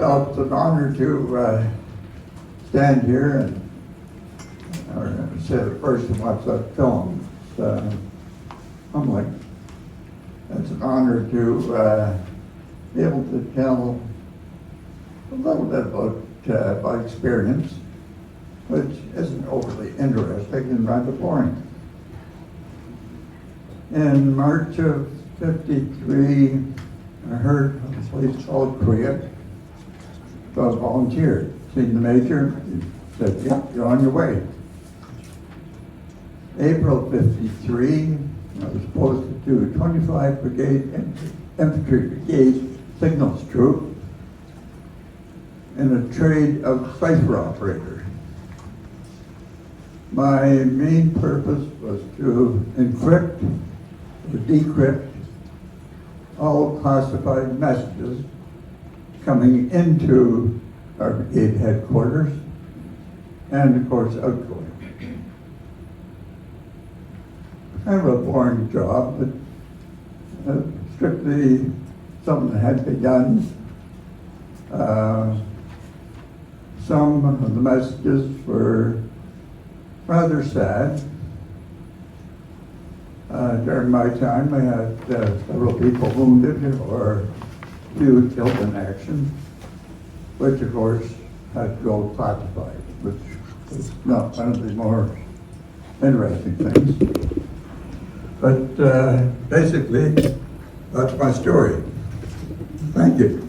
thought it's an honor to stand here and say the first and watch that film. It's humbling. It's an honor to be able to tell a little bit about my experience, which isn't overly interesting and rather boring. In March of '53, I heard of a place called Korea. So I volunteered. Seen the major, he said, "Yep, you're on your way." April '53, I was posted to 25 Brigade Infantry Brigade Signals Troop in a trade of cipher operator. My main purpose was to encrypt or decrypt all classified messages coming into our brigade headquarters and, of course, outgoing. Kind of a boring job, but strictly something that had to be done. Some of the messages were rather sad. During my time, I had several people wounded or a few killed in action, which of course had to go classified, which was not one of the more interesting things. But basically, that's my story. Thank you.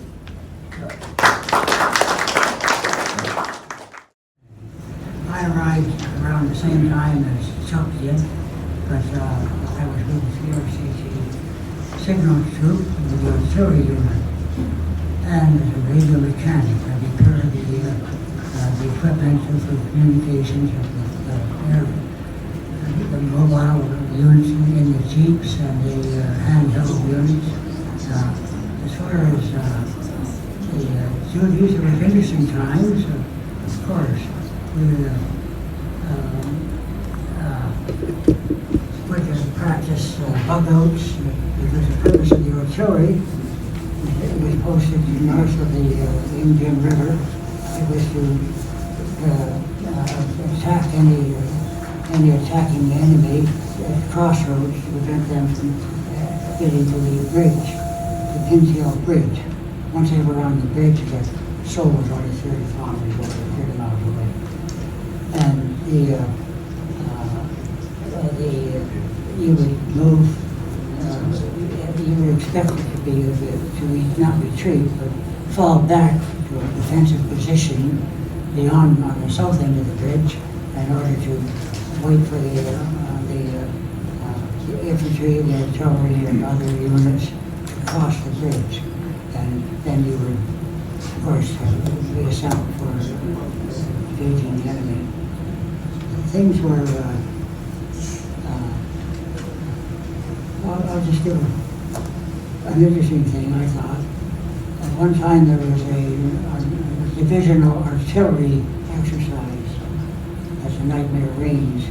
I arrived around the same time as Chuck did, but I was with the CRCC signal troop with the artillery unit, and as a radio mechanic, I repaired the equipment for communications of the mobile units in the jeeps and the handheld units. As far as the duties, it was interesting times, of course. We went to practice bug outs because the purpose of the artillery, it was posted north of the Indian River. It was to attack any attacking the enemy at crossroads to prevent them from getting to the bridge, the Pinfield Bridge. Once they were on the bridge, the Seoul was only 30 kilometers away, 30 miles away. And you would move, you were expected to not retreat, but fall back to a defensive position beyond, on the south end of the bridge, in order to wait for the infantry, the artillery, and other units to cross the bridge. And then you would, of course, reassemble for engaging the enemy. Things were, I'll just give an interesting thing, I thought. At one time there was a divisional artillery exercise at the Nightmare Range,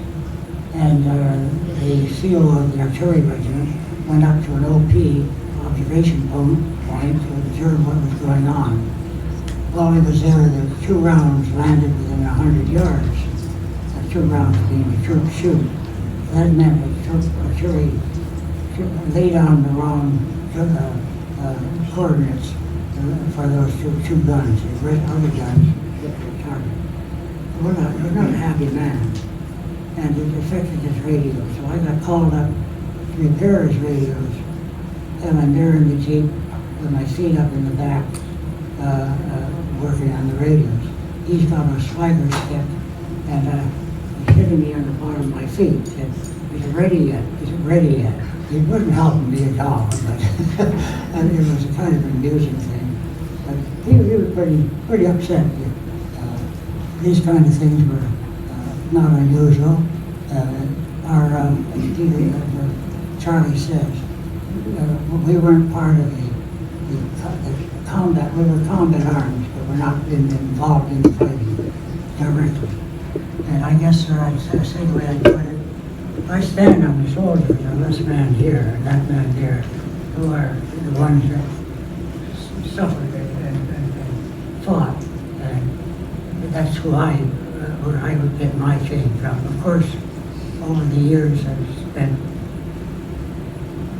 and the CO of the artillery regiment went up to an OP, observation point, to observe what was going on. While he was there, the 2 rounds landed within 100 yards. 2 rounds being a troop shoot. That meant that troop artillery laid on the wrong coordinates for those two guns. The other guns hit their target. We're not a happy man, and it affected his radio. So I got called up to repair his radios, and I'm there in the Jeep with my feet up in the back, working on the radios. He's got a swagger stick, and he's hitting me on the bottom of my feet. Said, "Is it ready yet? Is it ready yet?" It wasn't helping me at all, but and it was a kind of amusing thing. But he was pretty upset. These kind of things were not unusual. Charlie says, we weren't part of the combat. We were combat arms, but we're not involved in the fighting directly. And I guess I'd say the way I put it, if I stand on the shoulders of this man here and that man there, who are the ones that suffered and who where I would get my fame from. Of course, over the years I've spent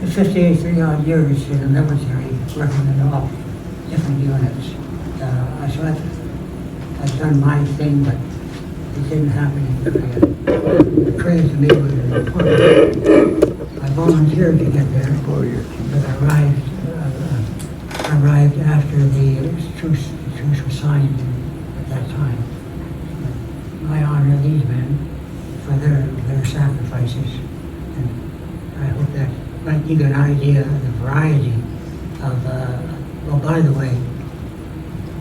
53 odd years in the military, working in all different units. So I've done my thing, but it didn't happen in Korea. Korea to me was important. I volunteered to get there, but I arrived after the truce was signed at that time. I honor these men for their sacrifices, and I hope that might give you an idea of the variety of, well, by the way,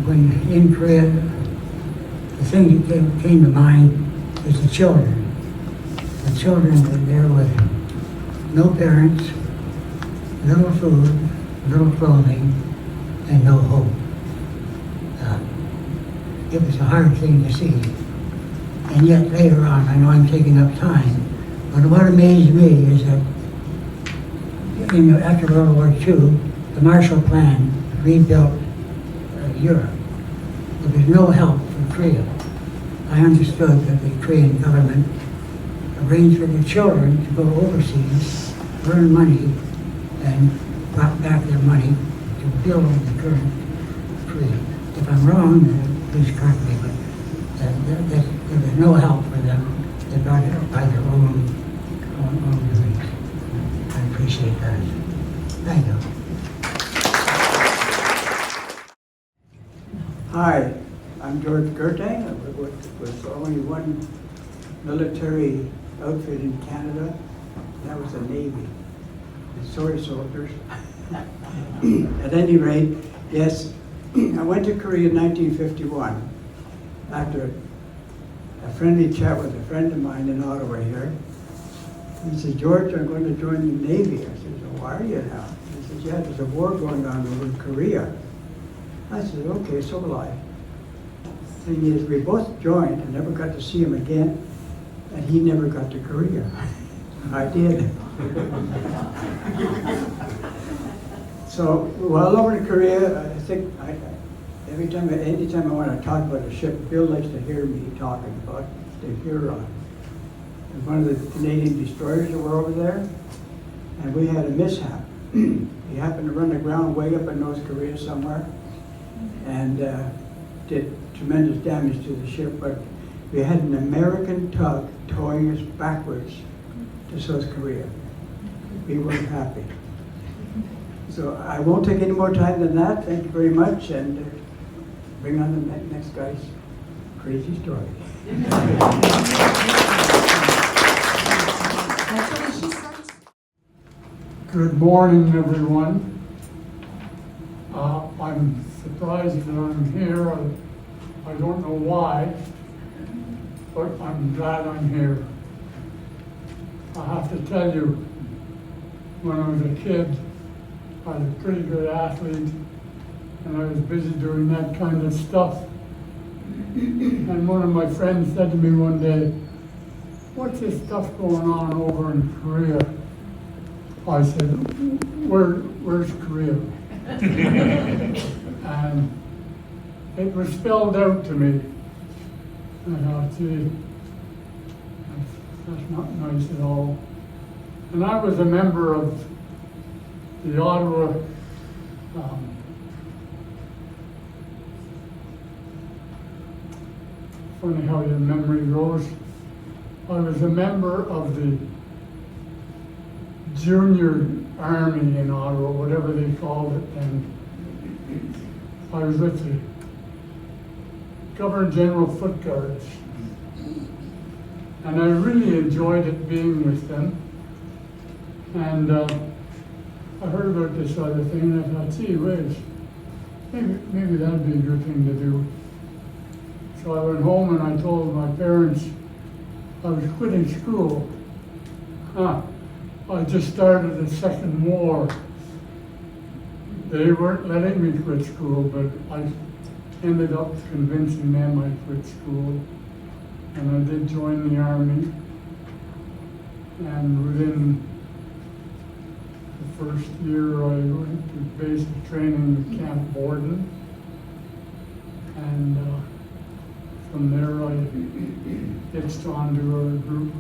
when in Korea, the thing that came to mind is the children. The children were there with no parents, little food, little clothing, and no hope. It was a hard thing to see. And yet later on, I know I'm taking up time, but what amazed me is that after World War II, the Marshall Plan rebuilt Europe. There was no help for Korea. I understood that the Korean government arranged for the children to go overseas, earn money, and brought back their money to build the current Korea. If I'm wrong, please correct me, but there was no help for them. They brought it up by their own doings. I appreciate that. Thank you. Hi, I'm George Guertin. I was only one military outfit in Canada. That was the Navy. The soy soldiers. At any rate, yes, I went to Korea in 1951 after a friendly chat with a friend of mine in Ottawa here. He said, George, I'm going to join the Navy. I said, so why are you now? He said, yeah, there's a war going on over in Korea. I said, okay, so will I. Thing is, we both joined and never got to see him again, and he never got to Korea. I did. So, while over in Korea, I think anytime I want to talk about a ship, Bill likes to hear me talking about the Huron. And one of the Canadian destroyers that were over there, and we had a mishap. He happened to run aground way up in North Korea somewhere, and did tremendous damage to the ship, but we had an American tug towing us backwards to South Korea. We weren't happy. So I won't take any more time than that. Thank you very much, and bring on the next guy's crazy story. Good morning, everyone. I'm surprised that I'm here. I don't know why, but I'm glad I'm here. I have to tell you, when I was a kid, I was a pretty good athlete, and I was busy doing that kind of stuff. And one of my friends said to me one day, what's this stuff going on over in Korea? I said, where's Korea? And it was spelled out to me. And I thought, gee, that's not nice at all. And I was a member of the Ottawa funny how your memory goes. I was a member of the junior army in Ottawa, whatever they called it, and I was with the Governor General Foot Guards. And I really enjoyed it being with them. And I heard about this other thing, and I thought, gee whiz, maybe that'd be a good thing to do. So I went home and I told my parents I was quitting school. I just started a second war. They weren't letting me quit school, but I ended up convincing them I quit school. And I did join the Army. And within the first year, I went to basic training at Camp Borden. And from there I hitched on to a group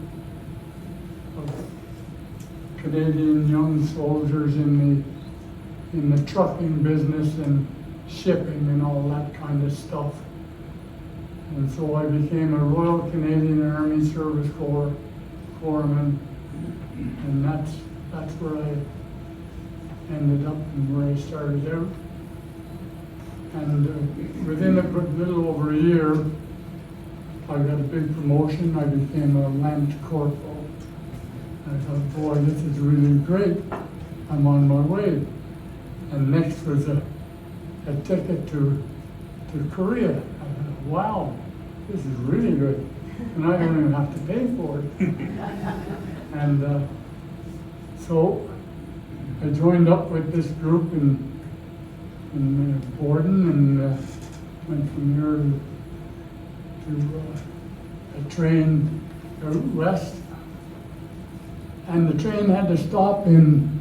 of Canadian young soldiers in the trucking business and shipping and all that kind of stuff. And so I became a Royal Canadian Army Service Corps foreman, and that's where I ended up and where I started out. And within a little over a year, I got a big promotion. I became a Lance Corporal. I thought, boy, this is really great. I'm on my way. And next was a ticket to Korea. I thought, wow, this is really good. And I don't even have to pay for it. And so I joined up with this group in Gordon and went from here to a train out west. And the train had to stop in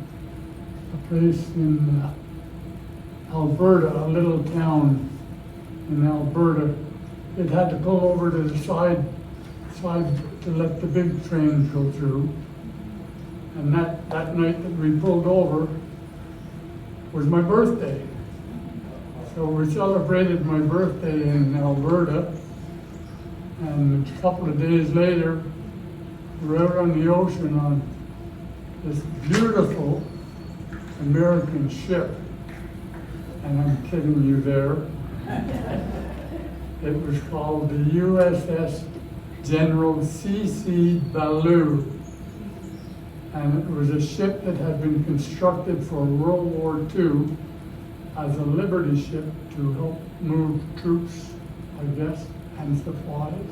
a place in Alberta, a little town in Alberta. It had to pull over to the side to let the big trains go through. And that night that we pulled over was my birthday. So we celebrated my birthday in Alberta, and a couple of days later, we're out on the ocean on this beautiful American ship, and I'm kidding you there. It was called the USS General C.C. Ballou, and it was a ship that had been constructed for World War II as a liberty ship to help move troops, I guess, and supplies.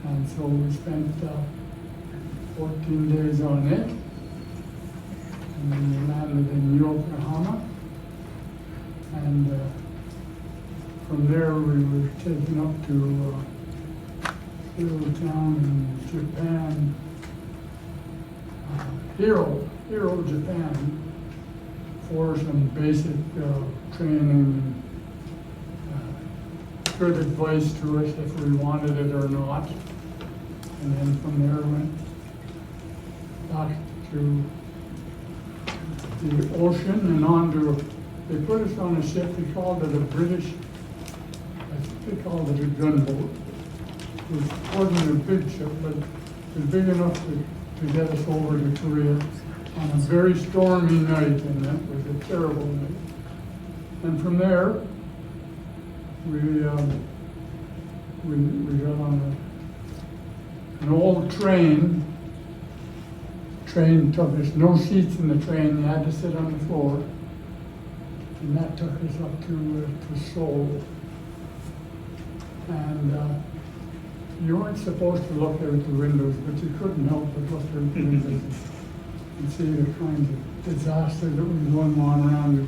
And so we spent 14 days on it, and then we landed in Yokohama, and from there we were taken up to a little town in Japan, Hiro, Japan, for some basic training and good advice to us if we wanted it or not. And then from there went back to the ocean and on to, they put us on a ship, they called it a British, I think they called it a gunboat. It wasn't a big ship, but it was big enough to get us over to Korea on a very stormy night, and that was a terrible night. And from there, we got on an old train. Train took us, no seats in the train, you had to sit on the floor. And that took us up to Seoul. And you weren't supposed to look out the windows, but you couldn't help but look out the windows and see the kinds of disaster that was going on around you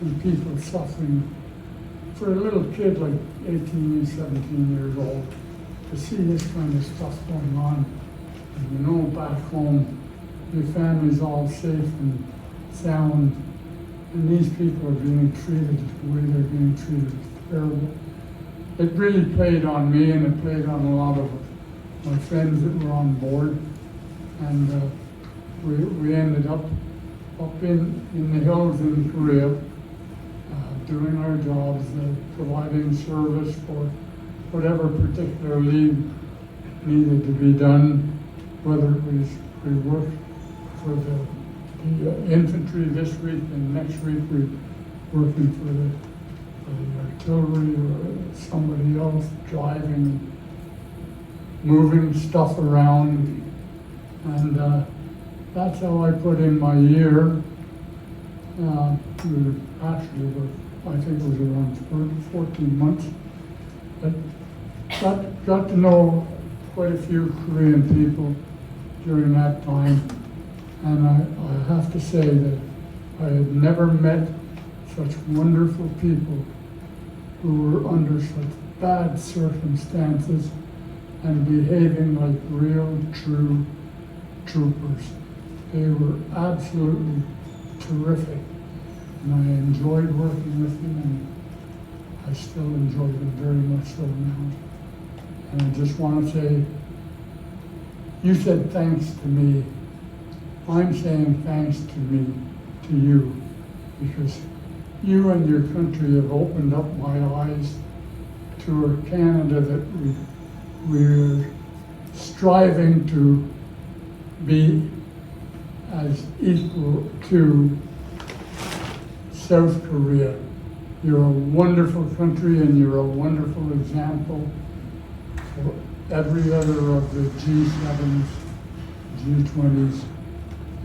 and people suffering. For a little kid like 18, 17 years old, to see this kind of stuff going on, and you know back home, your family's all safe and sound, and these people are being treated the way they're being treated. It's terrible. It really played on me, and it played on a lot of my friends that were on board, and we ended up in the hills in Korea, doing our jobs, providing service for whatever particular leave needed to be done, whether it was we worked for the infantry this week and next week we working for the artillery or somebody else driving, moving stuff around, and that's how I put in my year. Actually, I think it was around 14 months. But got to know quite a few Korean people during that time, and I have to say that I had never met such wonderful people who were under such bad circumstances and behaving like real, true troopers. They were absolutely terrific, and I enjoyed working with them, and I still enjoy them very much so now. And I just want to say, you said thanks to me. I'm saying thanks to you, because you and your country have opened up my eyes to a Canada that we're striving to be as equal to South Korea. You're a wonderful country and you're a wonderful example for every other of the G7s, G20s.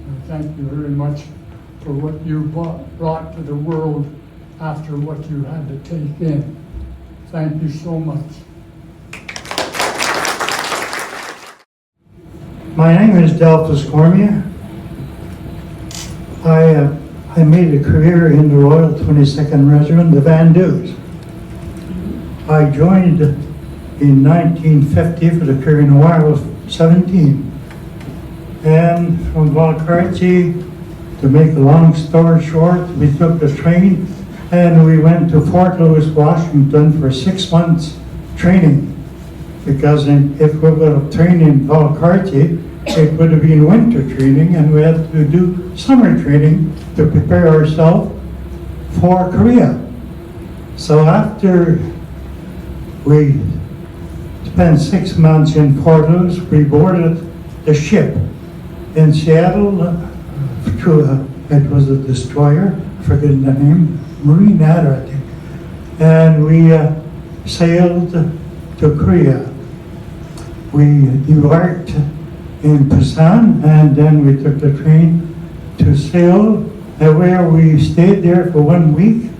And thank you very much for what you brought to the world after what you had to take in. Thank you so much. My name is Delphis Cormier. I made a career in the Royal 22nd Regiment, the Van Dues. I joined in 1950 for the Korean War. I was 17. And from Valcartier, to make a long story short, we took the train and we went to Fort Lewis, Washington for 6 months training. Because if we would have trained in Valcartier, it would have been winter training and we had to do summer training to prepare ourselves for Korea. So after we spent 6 months in Fort Lewis, we boarded the ship in Seattle. It was a destroyer, I forget the name, Marine Adder, I think. And we sailed to Korea. We embarked in Busan, and then we took the train to Seoul, where we stayed there for 1 week,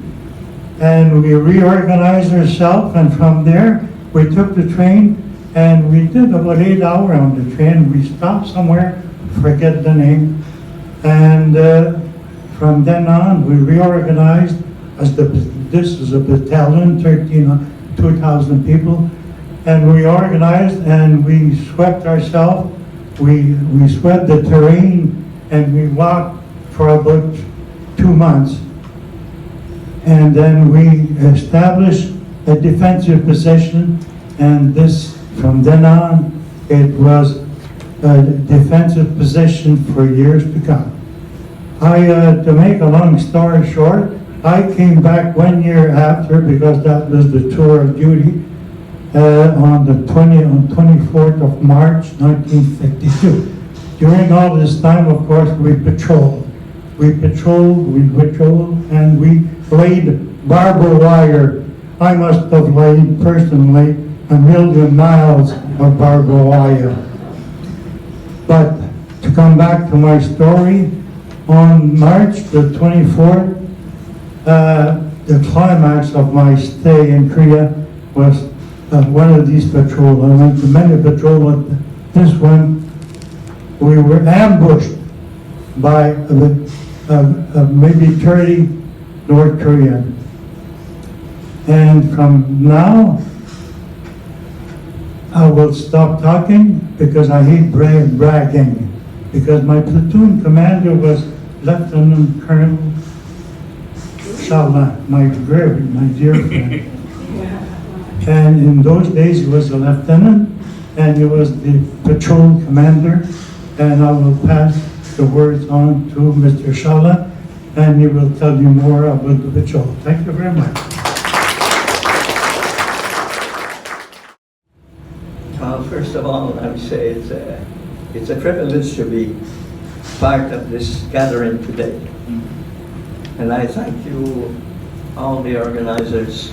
and we reorganized ourselves, and from there we took the train, and we did about 8 hours on the train. We stopped somewhere, forget the name, and from then on we reorganized as this is a battalion, 2,000 people, and we organized and we swept ourselves. We swept the terrain and we walked for about 2 months. And then we established a defensive position, and this, from then on, it was a defensive position for years to come. To make a long story short, I came back 1 year after, because that was the tour of duty, on the 24th of March, 1952. During all this time, of course, we patrolled. We patrolled, and we laid barbed wire. I must have laid, personally, 1,000,000 miles of barbed wire. But to come back to my story, on March the 24th, the climax of my stay in Korea was one of these patrols. I went to many patrols, but this one, we were ambushed by maybe 30 North Koreans. And from now, I will stop talking because I hate bragging. Because my platoon commander was Lieutenant Colonel Charland, my dear friend. And in those days, he was a lieutenant, and he was the patrol commander. And I will pass the words on to Mr. Charland, and he will tell you more about the patrol. Thank you very much. First of all, I would say it's a privilege to be part of this gathering today. And I thank you, all the organizers,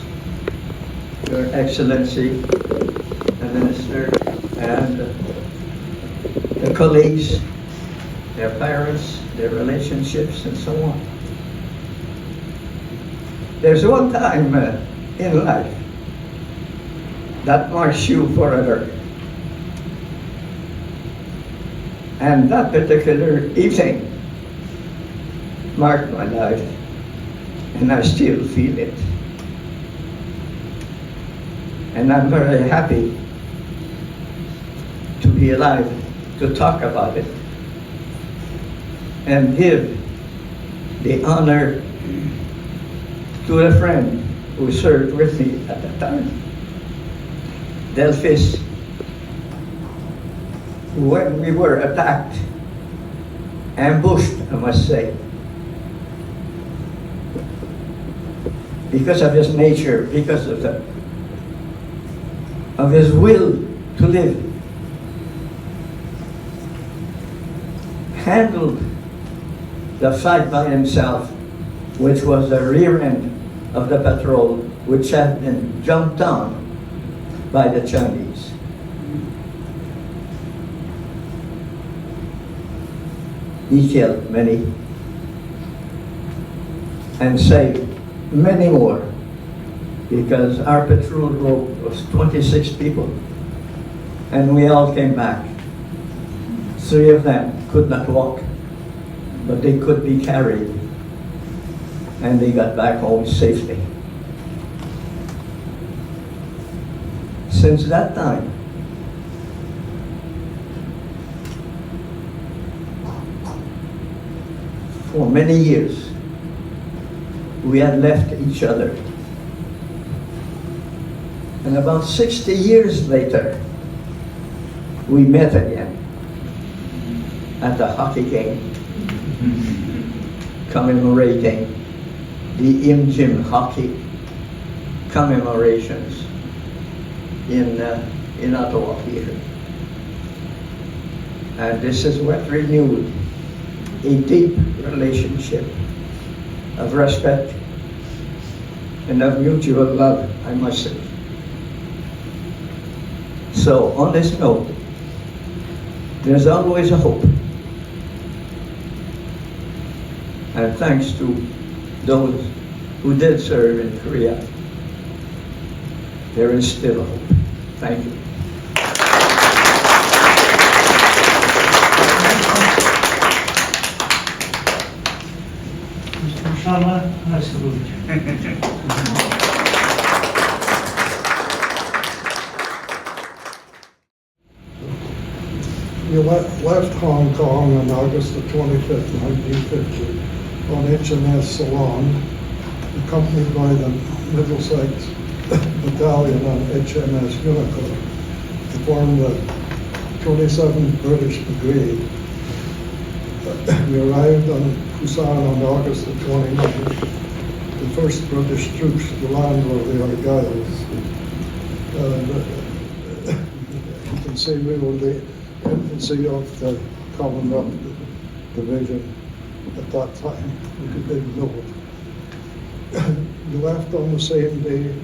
Your Excellency, the Minister, and the colleagues, their parents, their relationships, and so on. There's one time in life that marks you forever. And that particular evening marked my life, and I still feel it. And I'm very happy to be alive to talk about it and give the honor to a friend who served with me at the time, Delphis when we were attacked, ambushed, I must say, because of his nature, because of his will to live, handled the fight by himself, which was the rear end of the patrol, which had been jumped on by the Chinese. He killed many and saved many more, because our patrol group was 26 people and we all came back. 3 of them could not walk, but they could be carried, and they got back home safely. Since that time, for many years, we had left each other. And about 60 years later, we met again at a hockey game, commemorating the Im hockey commemorations in Ottawa here. And this is what renewed a deep relationship of respect and of mutual love, I must say. So on this note, there's always a hope. And thanks to those who did serve in Korea, there is still a hope. Thank you. Mr. Charland, I salute you. You left Hong Kong on August the 25th, 1950, on HMS Ceylon, accompanied by the Middlesex Battalion on HMS Unicorn, to form the 27th British Brigade. We arrived on Busan on August the 29th, the first British troops to land were the Argylls. You can see we were the infancy of the Commonwealth Division at that time. We could didn't know it. We left on the same day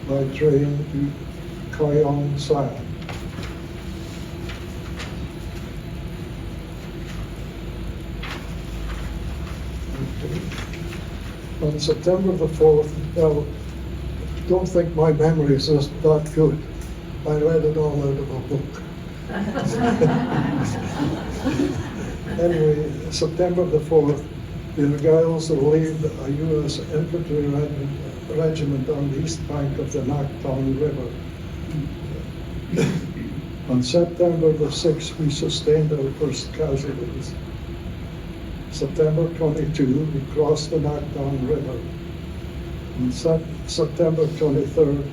by train to Koyong-san. On September the 4th, now, don't think my memory is just that good. I read it all out of a book. Anyway, September the 4th, the Argylls relieved a U.S. infantry regiment on the east bank of the Nakdong River. On September the 6th, we sustained our first casualties. September 22, we crossed the Nakdong River. On September 23rd,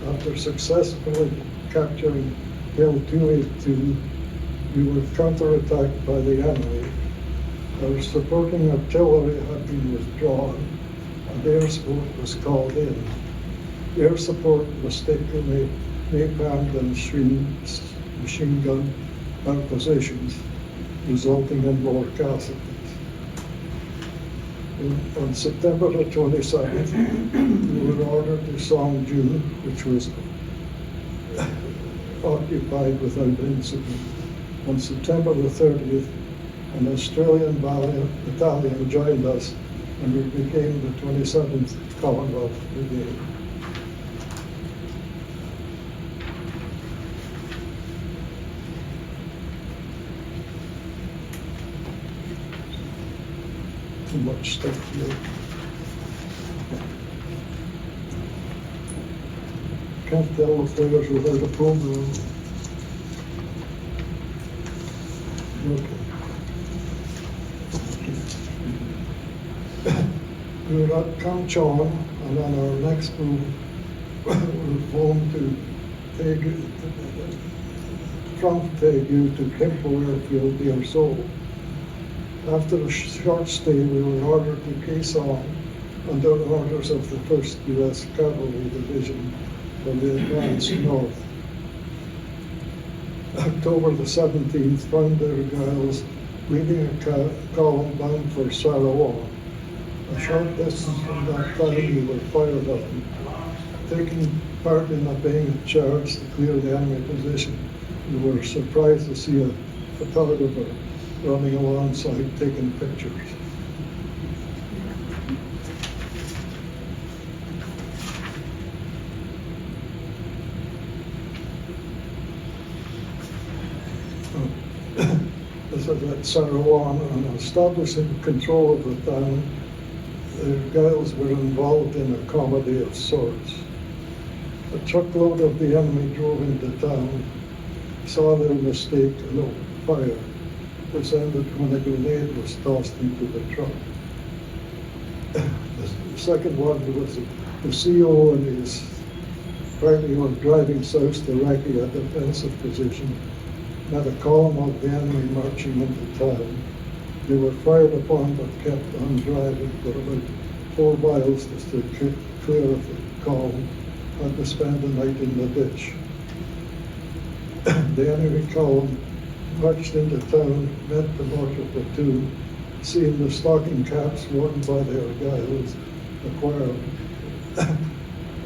after successfully capturing Hill 282, we were counterattacked by the enemy. Our supporting artillery had been withdrawn, and air support was called in. Air support mistakenly napalmed and machine gun our positions, resulting in more casualties. On September the 22nd, we were ordered to Songju, which was occupied without incident. On September the 30th, an Australian battalion joined us, and we became the 27th Commonwealth Brigade. Too much stuff here. Can't tell affairs without a program. Okay. We were at Kamchon, and on our next move, we were flown to Frontier to Kimpo Airfield near Seoul. After a short stay, we were ordered to Quezon under orders of the 1st U.S. Cavalry Division for the advance north. October the 17th found the Argyles leading a column bound for Sarawak. A short distance from that town, we were fired on, taking part in a bayonet charge to clear the enemy position. We were surprised to see a photographer running alongside taking pictures. This is at Sarawak, and establishing control of the town, the Argyles were involved in a comedy of sorts. A truckload of the enemy drove into town, saw their mistake, and opened fire. This ended when a grenade was tossed into the truck. The second one was the CO and his party were driving south to Iraqi, a defensive position, met a column of the enemy marching into town. They were fired upon but kept on driving for about 4 miles just to clear of the column, had to spend the night in the ditch. The enemy column marched into town, met the mortar platoon, seeing the stocking caps worn by the Argyles, acquired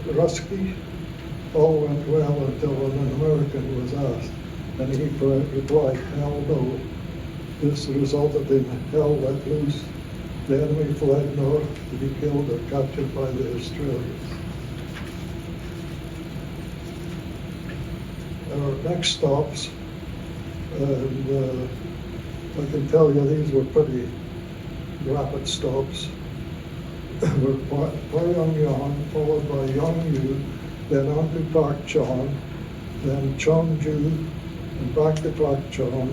Rusky. All went well until an American was asked, and he replied, "Hell no." This resulted in hell let loose. The enemy fled north to be killed or captured by the Australians. Our next stops, and I can tell you these were pretty rapid stops, were Pyongyang, followed by Yongju, then on to Pak Chon, then Cheongju, and back to Pak Chon,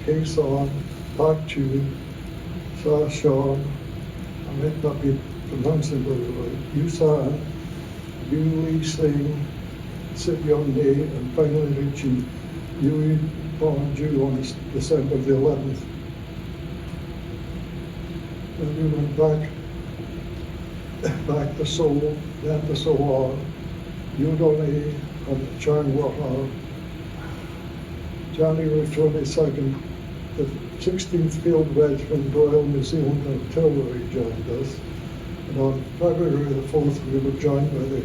Quezon, Pak Chu, Sashawn, I might not be pronouncing it right, Yusan, Yuli Sing, Sibyongde, and finally reaching Yui Pongju on December the 11th. Then we went back to Seoul, then to Sohar, Yudong and Changwha. January 22nd, the 16th Field Regiment Royal New Zealand Artillery joined us, and on February the 4th we were joined by the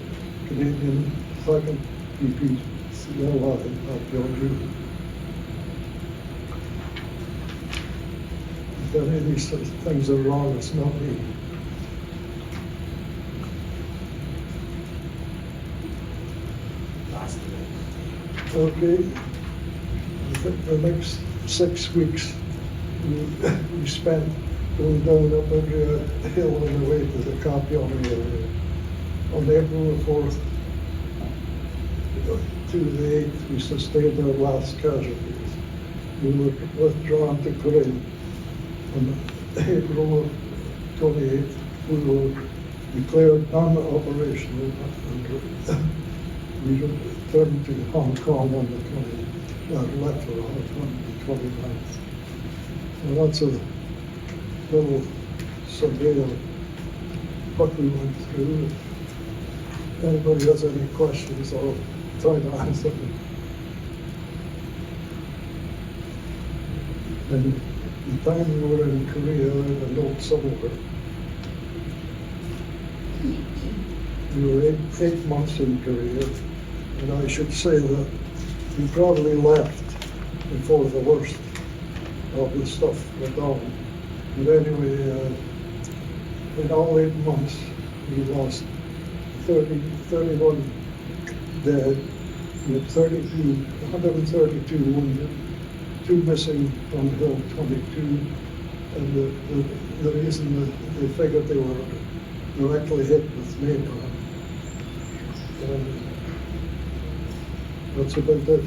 Canadian 2nd PPCLI at Yeongju. If any of these things are wrong, it's not me. Okay, the next 6 weeks we spent going down up every hill on the way to the Kapion area. On April the 4th to the 8th, we sustained our last casualties. We were withdrawn to Korea. On April 28th, we were declared non-operational and we returned to Hong Kong on the left for Hong Kong on the 29th. So that's a little survey of what we went through. If anybody has any questions, I'll try to answer them. And the time we were in Korea, I have a note somewhere. We were eight months in Korea, and I should say that we probably left before the worst of the stuff went on. But anyway, in all 8 months, we lost 31 dead, we had 132 wounded, 2 missing on Hill 22, and the reason they figured they were directly hit with napalm. That's about it.